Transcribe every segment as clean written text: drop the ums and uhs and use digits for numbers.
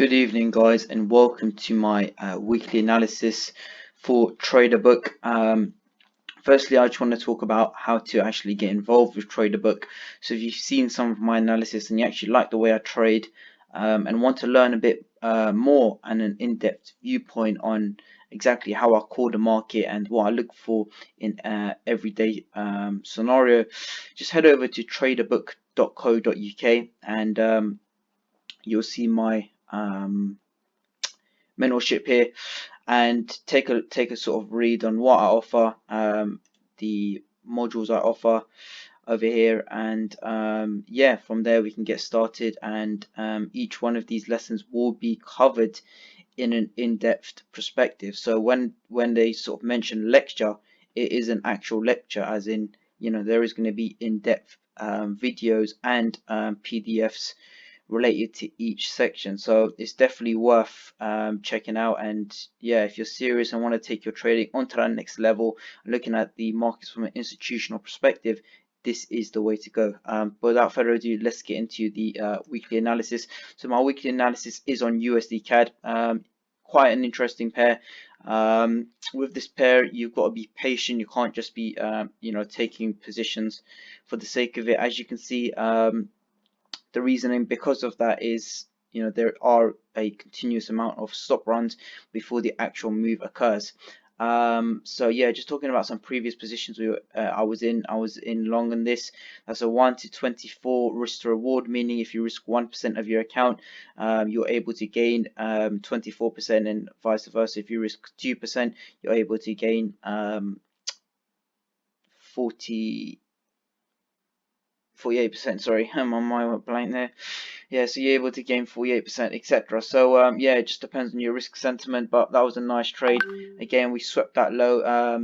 Good evening, guys, and welcome to my weekly analysis for Traderbook. Firstly, I just want to talk about how to actually get involved with Traderbook. So if you've seen some of my analysis and you actually like the way I trade and want to learn a bit more and an in-depth viewpoint on exactly how I call the market and what I look for in everyday scenario, just head over to traderbook.co.uk and you'll see my mentorship here and take a sort of read on what I offer, the modules I offer over here, and yeah, from there we can get started, and each one of these lessons will be covered in an in-depth perspective. So when they sort of mention lecture, it is an actual lecture, as in, you know, there is going to be in-depth videos and PDFs related to each section, so it's definitely worth checking out. And yeah, if you're serious and want to take your trading onto that next level, looking at the markets from an institutional perspective, this is the way to go. But without further ado, let's get into the weekly analysis. So my weekly analysis is on USD CAD. Quite an interesting pair. With this pair, you've got to be patient. You can't just be taking positions for the sake of it. As you can see, the reasoning because of that is, there are a continuous amount of stop runs before the actual move occurs. So yeah, just talking about some previous positions I was in long on this. That's a 1 to 24 risk to reward, meaning if you risk 1% of your account, you're able to gain 24%, and vice versa. If you risk 2%, you're able to gain 48%. Sorry, my mind went blank there. Yeah, so you're able to gain 48%, etc. So yeah, it just depends on your risk sentiment, but that was a nice trade. Again, we swept that low,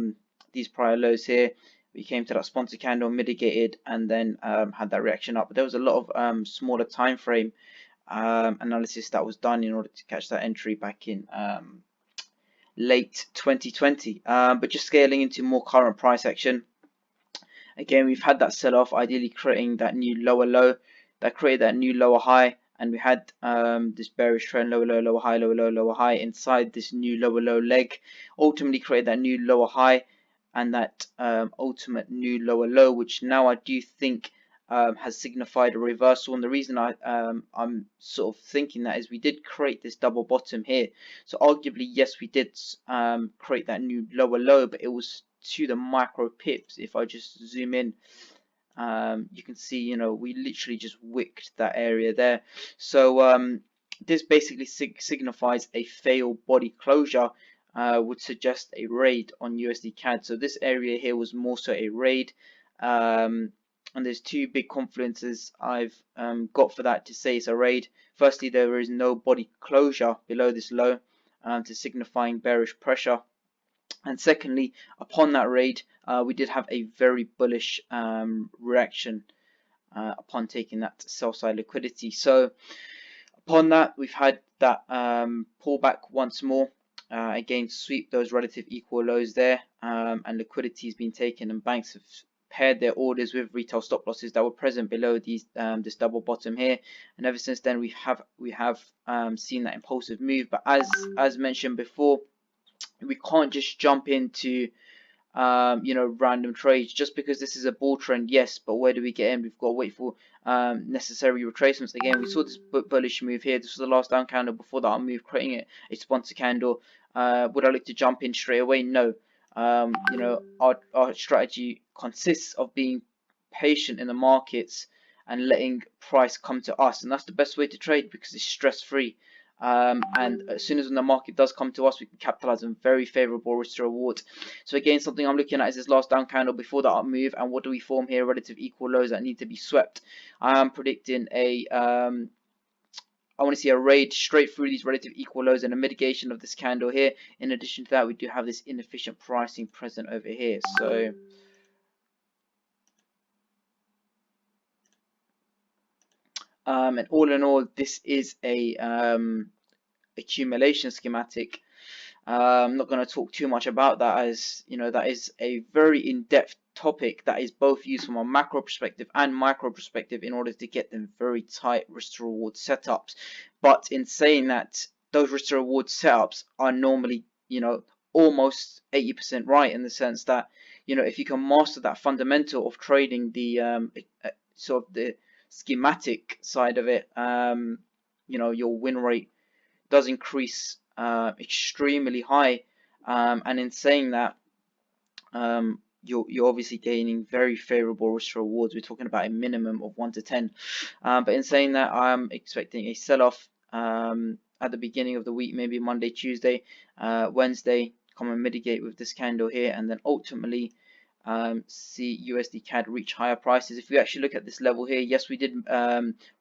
these prior lows here. We came to that sponsor candle, mitigated, and then had that reaction up. But there was a lot of smaller time frame analysis that was done in order to catch that entry back in late 2020. But just scaling into more current price action. Again, we've had that sell-off, ideally creating that new lower low, that created that new lower high, and we had this bearish trend, lower low, lower high, lower low, lower high, inside this new lower low leg, ultimately created that new lower high and that ultimate new lower low, which now I do think has signified a reversal. And the reason I'm sort of thinking that is we did create this double bottom here. So arguably, yes, we did create that new lower low, but it was to the micro pips. If I just zoom in, you can see, we literally just wicked that area there. So this basically signifies a failed body closure, would suggest a raid on USD CAD. So this area here was more so a raid, and there's two big confluences I've got for that to say it's a raid. Firstly, there is no body closure below this low, to signifying bearish pressure. And secondly, upon that raid, we did have a very bullish reaction upon taking that sell side liquidity. So upon that, we've had that pullback once more. Again, sweep those relative equal lows there, and liquidity has been taken, and banks have paired their orders with retail stop losses that were present below these this double bottom here. And ever since then, we have seen that impulsive move. But as mentioned before, we can't just jump into random trades just because this is a bull trend. Yes, but where do we get in? We've got to wait for necessary retracements. Again, we saw this bullish move here. This was the last down candle. Before that move, creating a sponsor candle. Would I look to jump in straight away? No. Our strategy consists of being patient in the markets and letting price come to us, and that's the best way to trade because it's stress free. And as soon as when the market does come to us, we can capitalize on very favorable risk to reward. So again, something I'm looking at is this last down candle before that up move, and what do we form here? Relative equal lows that need to be swept. I am predicting I want to see a raid straight through these relative equal lows and a mitigation of this candle here. In addition to that, we do have this inefficient pricing present over here. So and all in all, this is a accumulation schematic. I'm not going to talk too much about that, as that is a very in-depth topic that is both used from a macro perspective and micro perspective in order to get them very tight risk to reward setups. But in saying that, those risk to reward setups are normally, you know, almost 80% right, in the sense that, you know, if you can master that fundamental of trading, the sort of the schematic side of it, you know, your win rate does increase extremely high. And in saying that, you're obviously gaining very favorable risk rewards. We're talking about a minimum of 1 to 10. But in saying that, I'm expecting a sell-off at the beginning of the week, maybe Monday, Tuesday, Wednesday, come and mitigate with this candle here, and then ultimately see USD CAD reach higher prices. If we actually look at this level here, yes, we did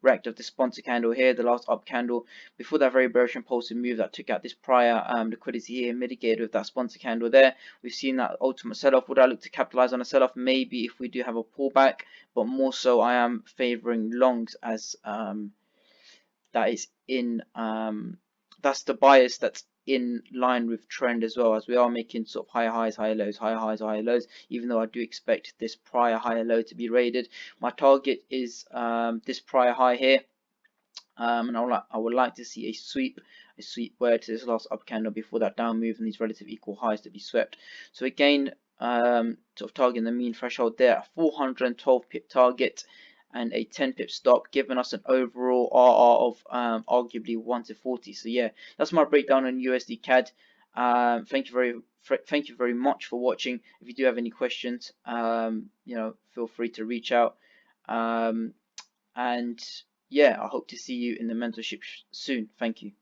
react of the sponsor candle here, the last up candle before that very bearish impulsive move that took out this prior liquidity here, mitigated with that sponsor candle there. We've seen that ultimate sell-off. Would I look to capitalize on a sell-off? Maybe, if we do have a pullback, but more so I am favoring longs, as that is in that's the bias that's in line with trend, as well, as we are making sort of higher highs, higher lows, higher highs, higher lows, even though I do expect this prior higher low to be raided. My target is this prior high here, and I would like to see a sweep where to this last up candle before that down move and these relative equal highs to be swept. So again, sort of targeting the mean threshold there, a 412 pip target and a 10 pip stop, giving us an overall RR of arguably 1 to 40. So yeah, that's my breakdown on USD CAD. Thank you very much for watching. If you do have any questions, you know, feel free to reach out. And yeah, I hope to see you in the mentorship soon. Thank you.